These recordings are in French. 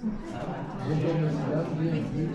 Bonjour mesdames, bienvenue.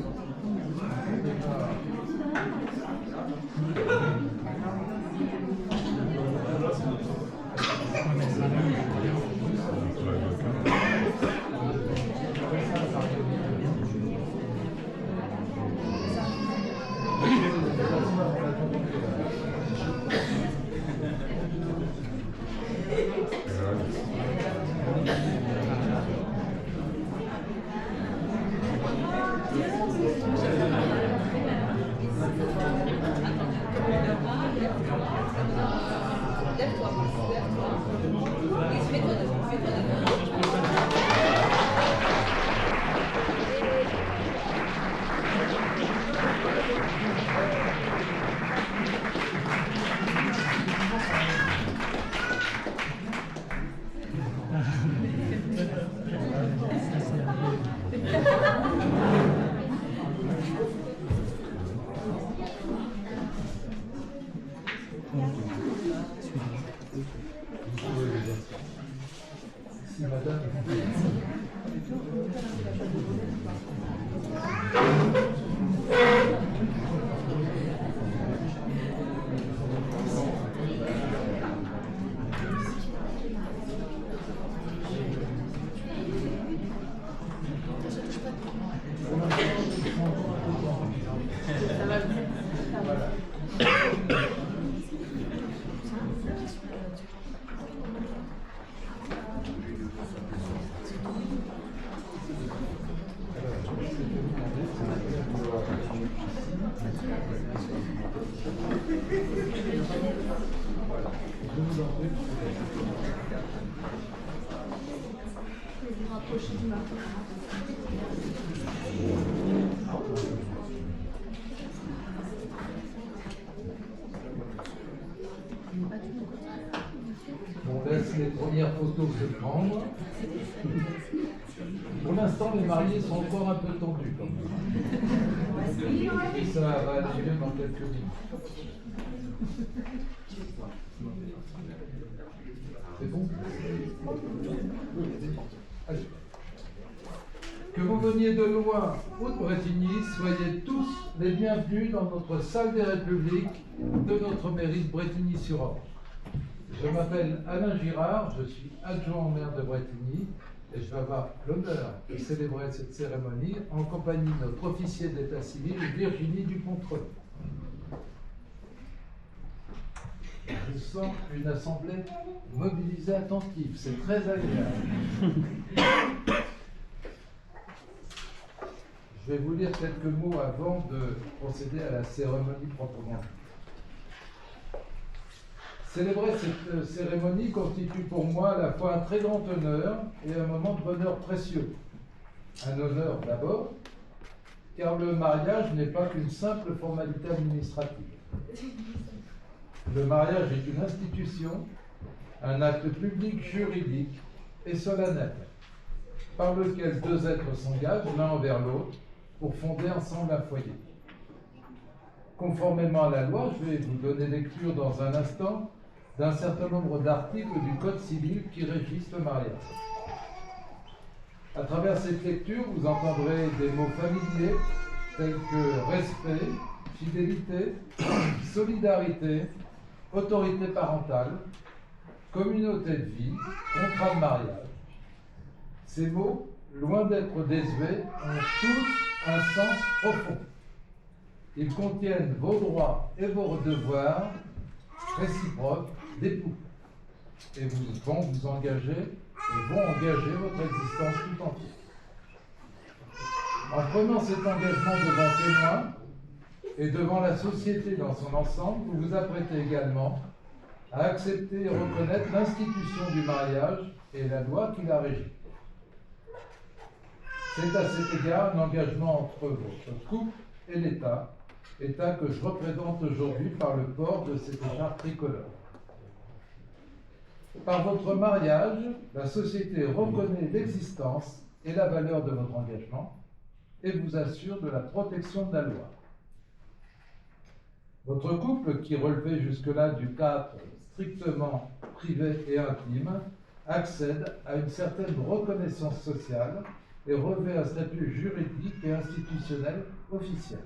Si madame. On laisse les premières photos se prendre. Pour l'instant, les mariés sont encore un peu tendus quand même. Et ça va aller mieux dans quelques minutes. C'est bon? Allez. Que vous veniez de loin ou de Bretigny, soyez tous les bienvenus dans notre salle des Républiques de notre mairie de Bretigny-sur-Orge. Je m'appelle Alain Girard, je suis adjoint au maire de Bretigny et je vais avoir l'honneur de célébrer cette cérémonie en compagnie de notre officier d'état civil, Virginie Dupont-Treux. Je sens une assemblée mobilisée attentive, c'est très agréable. Je vais vous lire quelques mots avant de procéder à la cérémonie proprement dite. Célébrer cette cérémonie constitue pour moi à la fois un très grand honneur et un moment de bonheur précieux. Un honneur d'abord, car le mariage n'est pas qu'une simple formalité administrative. Le mariage est une institution, un acte public juridique et solennel, par lequel deux êtres s'engagent l'un envers l'autre pour fonder ensemble un foyer. Conformément à la loi, je vais vous donner lecture dans un instant d'un certain nombre d'articles du Code civil qui régissent le mariage. À travers cette lecture, vous entendrez des mots familiers tels que respect, fidélité, solidarité, autorité parentale, communauté de vie, contrat de mariage. Ces mots, loin d'être désuets, ont tous un sens profond. Ils contiennent vos droits et vos devoirs réciproques d'époux et vont vous engager et vont engager votre existence tout entière. En prenant cet engagement devant témoins et devant la société dans son ensemble, vous vous apprêtez également à accepter et reconnaître l'institution du mariage et la loi qui la régit. C'est à cet égard un engagement entre votre couple et l'État, État que je représente aujourd'hui par le port de cette écharpe tricolore. Par votre mariage, la société reconnaît l'existence et la valeur de votre engagement et vous assure de la protection de la loi. Votre couple, qui relevait jusque-là du cadre strictement privé et intime, accède à une certaine reconnaissance sociale et revêt un statut juridique et institutionnel officiel.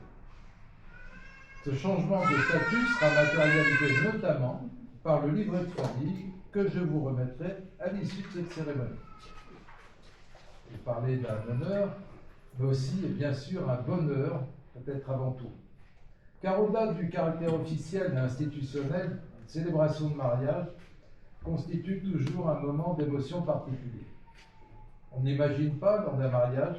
Ce changement de statut sera matérialisé notamment par le livret de famille que je vous remettrai à l'issue de cette cérémonie. Vous parlez d'un honneur, mais aussi et bien sûr un bonheur, peut-être avant tout. Car au-delà du caractère officiel et institutionnel, une célébration de mariage constitue toujours un moment d'émotion particulier. On n'imagine pas lors d'un mariage,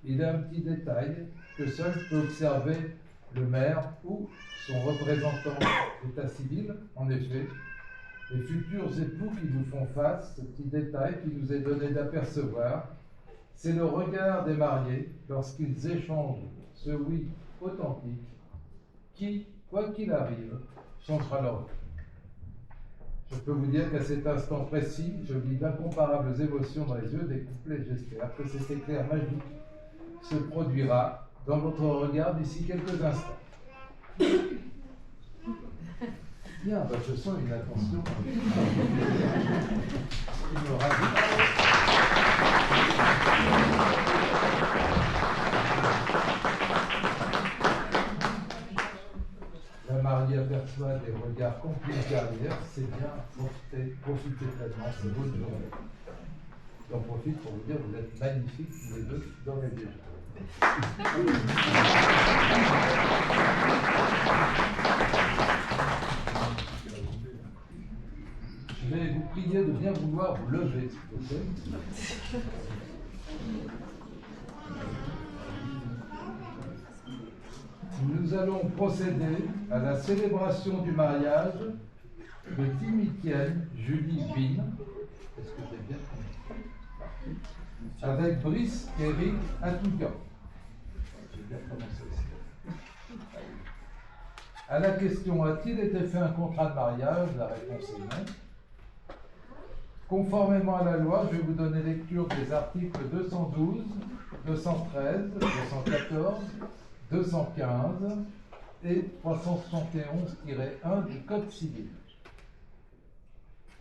il y a un petit détail que seul peut observer le maire ou son représentant d'état civil. En effet, les futurs époux qui nous font face, ce petit détail qui nous est donné d'apercevoir, c'est le regard des mariés lorsqu'ils échangent ce oui authentique qui, quoi qu'il arrive, changera leur vie. Je peux vous dire qu'à cet instant précis, je vis d'incomparables émotions dans les yeux des couples et j'espère que cet éclair magique se produira dans votre regard d'ici quelques instants. Bien, ben je sens une attention qui me ravit. La mariée aperçoit des regards complices derrière, c'est bien, profitez pleinement, c'est votre journée. J'en profite pour vous dire, vous êtes magnifiques tous les deux dans les déjà. Je vais vous prier de bien vouloir vous lever, s'il vous plaît. Nous allons procéder à la célébration du mariage de Timikienne Julie Bin. Est-ce que j'ai bien prononcé? Avec Brice Eric Atougan. J'ai bien prononcé aussi. À la question « A-t-il été fait un contrat de mariage ?» La réponse est non. Conformément à la loi, je vais vous donner lecture des articles 212, 213, 214, 215 et 371-1 du Code civil.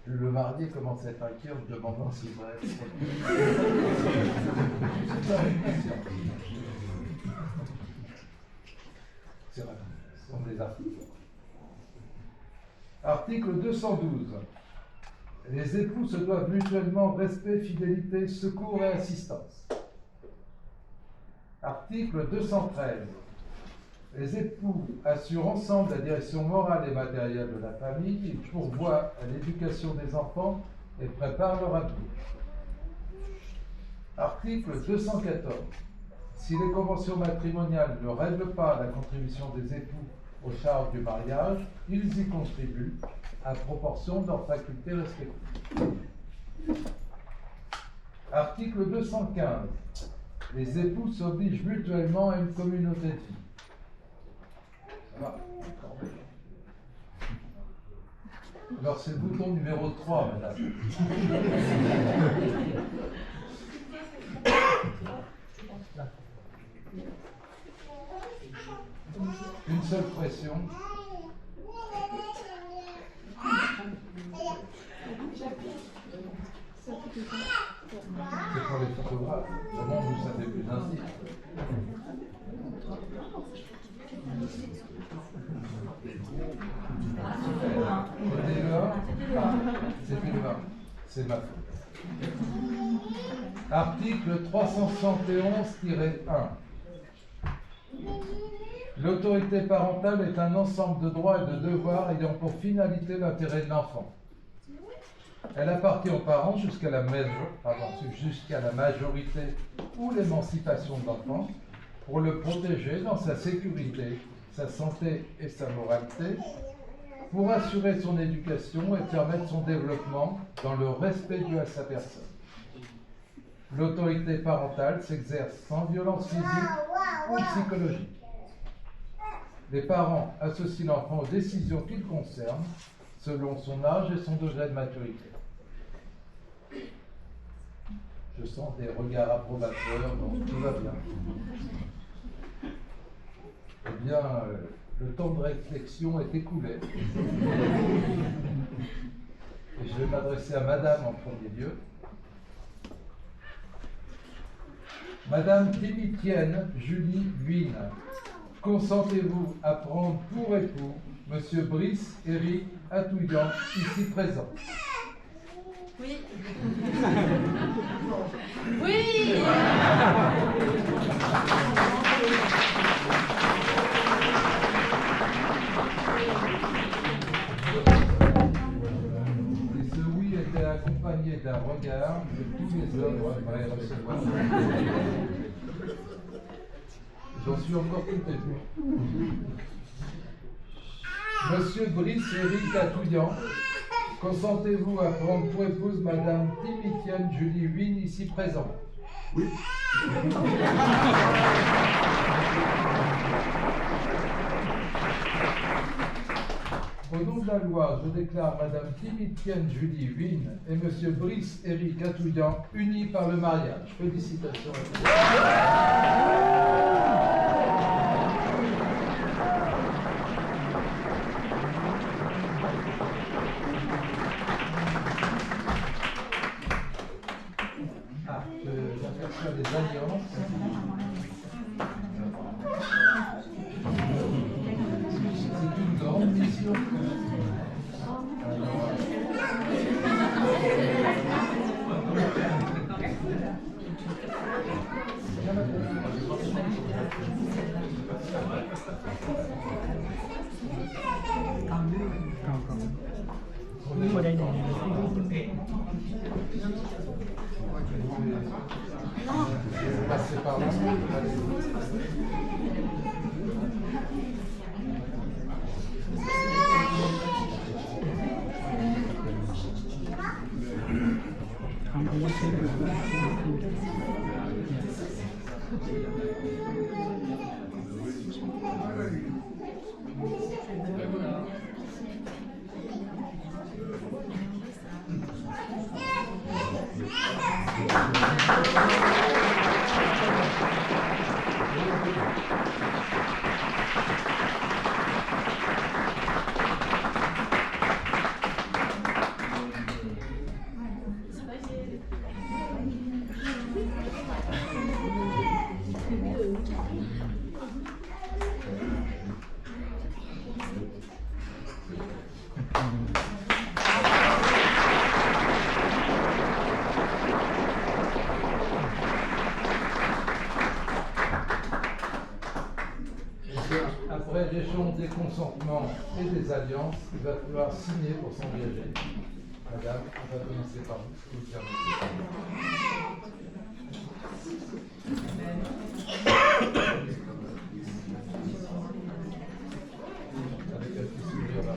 Le marié commence à être inquiet en me demandant s'il va être. C'est vrai, ce sont des articles. Article 212. Les époux se doivent mutuellement respect, fidélité, secours et assistance. Article 213. Les époux assurent ensemble la direction morale et matérielle de la famille, ils pourvoient à l'éducation des enfants et préparent leur avenir. Article 214. Si les conventions matrimoniales ne règlent pas la contribution des époux aux charges du mariage, ils y contribuent à proportion de leurs facultés respectives. Article 215. Les époux s'obligent mutuellement à une communauté de vie. Ça va? Alors c'est le bouton numéro 3, madame. Une seule pression. C'est pour les photographes. Comment vous savez plus ainsi? C'était le 1. C'était le 1. C'est ma faute. Article 371-1. L'autorité parentale est un ensemble de droits et de devoirs ayant pour finalité l'intérêt de l'enfant. Elle appartient aux parents jusqu'à la majorité ou l'émancipation de l'enfant pour le protéger dans sa sécurité, sa santé et sa moralité, pour assurer son éducation et permettre son développement dans le respect dû à sa personne. L'autorité parentale s'exerce sans violence physique ou psychologique. Les parents associent l'enfant aux décisions qui le concernent selon son âge et son degré de maturité. Je sens des regards approbateurs, donc tout va bien. Eh bien, le temps de réflexion est écoulé. Et je vais m'adresser à madame en premier lieu. Madame Timitienne Julie Huyn, consentez-vous à prendre pour époux Monsieur Brice Éric Atouillan, ici présent? Oui. Oui. Et ce oui était accompagné d'un regard que tous les hommes devraient recevoir. J'en suis encore tout ému. Monsieur Brice Éric Atouillan, consentez-vous à prendre pour épouse Madame Timitienne Julie Huyn, ici présent? Oui. Au nom de la loi, je déclare Madame Timitienne Julie Huyn et Monsieur Brice Éric Atouillan unis par le mariage. Félicitations. J'aperçois des alliances. C'est une grande mission. Passer par là. Après l'échange des consentements et des alliances, il va falloir signer pour s'engager. Madame, on va commencer par vous, si vous avec un petit sourire là,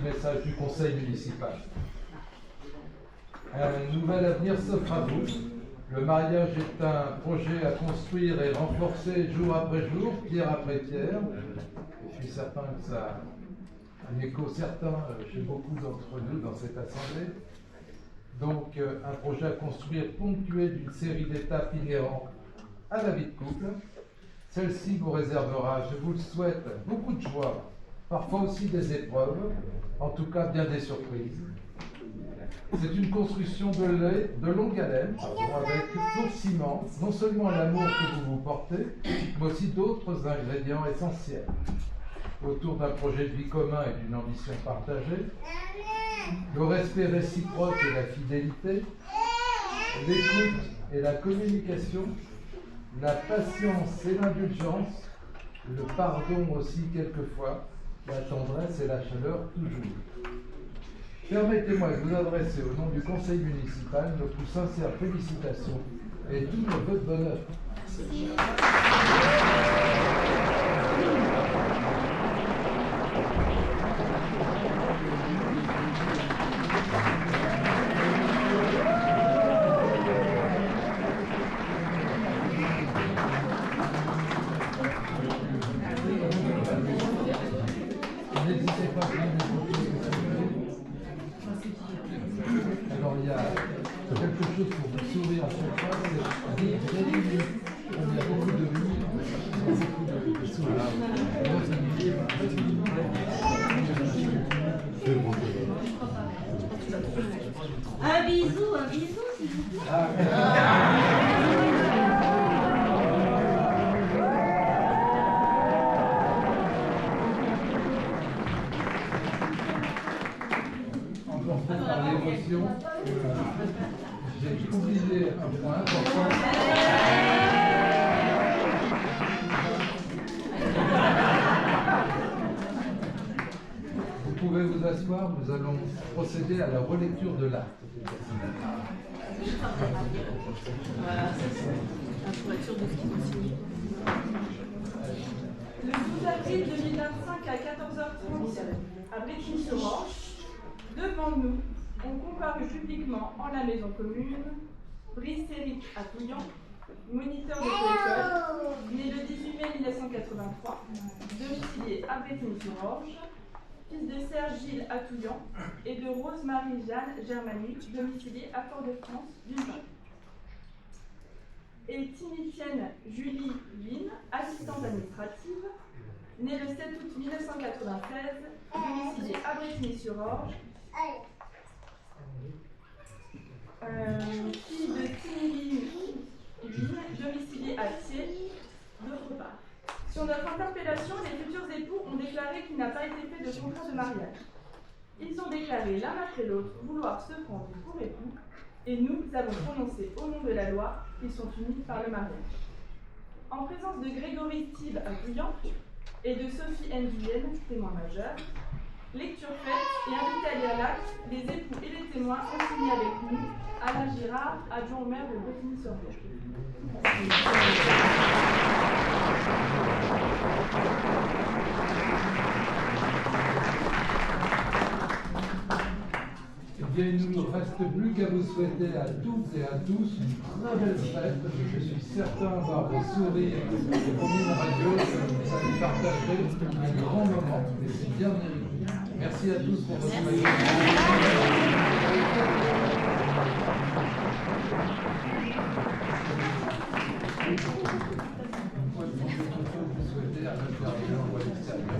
Message du conseil municipal. Un nouvel avenir s'offre à vous. Le mariage est un projet à construire et renforcer jour après jour, pierre après pierre. Je suis certain que ça a un écho certain chez beaucoup d'entre nous dans cette assemblée. Donc, un projet à construire ponctué d'une série d'étapes inhérentes à la vie de couple. Celle-ci vous réservera, je vous le souhaite, beaucoup de joie, parfois aussi des épreuves, en tout cas bien des surprises. C'est une construction de longue haleine, avec pour ciment non seulement l'amour que vous vous portez, mais aussi d'autres ingrédients essentiels. Autour d'un projet de vie commun et d'une ambition partagée, le respect réciproque et la fidélité, l'écoute et la communication, la patience et l'indulgence, le pardon aussi quelquefois, la tendresse et la chaleur toujours. Permettez-moi de vous adresser au nom du conseil municipal nos plus sincères félicitations et tous nos vœux de bonheur. N'hésitez pas à prendre des photos. Alors il y a quelque chose pour vous sourire à chaque fois, c'est il y a beaucoup de vie, beaucoup de sourires. Un bisou, s'il vous plaît. Emporté par l'émotion, j'ai oublié un point important. Vous pouvez vous asseoir, nous allons procéder à la relecture de l'acte. Voilà, ça c'est la couverture de ce qu'ils ont signé. Le 12 avril 2025 à 14h30 à Brétigny-sur-Orge, devant nous, ont comparu publiquement en la maison commune Brice-Éric à Touillan, moniteur de l'école, né le 18 mai 1983, domicilié à Brétigny-sur-Orge, fils de Serge Gilles à Touillan et de Rose-Marie-Jeanne Germanique, domiciliée à Fort-de-France d'une part. Et Timitienne Julie Lynn, assistante administrative, née le 7 août 1993, domiciliée à Brétigny-sur-Orge, fille de Timmy Lynn, domiciliée à Thiers, d'autre part. Sur notre interpellation, les futurs époux ont déclaré qu'il n'a pas été fait de contrat de mariage. Ils ont déclaré l'un après l'autre vouloir se prendre pour époux, et nous avons prononcé au nom de la loi qu'ils sont unis par le mariage. En présence de Grégory Steve à Touillan et de Sophie Nguyen, témoin majeur, lecture faite et invité à lire l'acte, les époux et les témoins ont signé avec nous Alain Girard, adjoint au maire de Brétigny-sur-Orge. Eh bien, il ne nous reste plus qu'à vous souhaiter à toutes et à tous une très belle fête. Je suis certain avoir vos sourires et vos mines radieuses. Ça nous partagerait un grand moment et c'est bien mérité. Merci à tous pour votre présence. Vous souhaitez à l'intérieur ou à l'extérieur.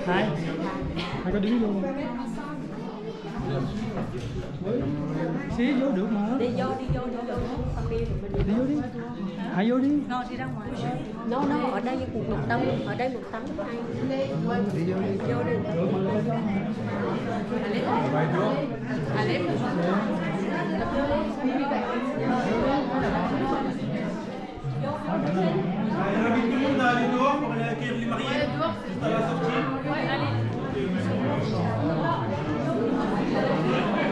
Hai có đứng vô xí vô được mà. Đi vô đi vô Đi vô đi. Hai vô đi. ngon đi ra ngoài. Nó ở đây một tấm, ở đây một tấm này. Đi vô đi. Vô đi. Alep. J'invite tout le monde à aller dehors pour aller accueillir les mariés. Juste à la sortie. Allez.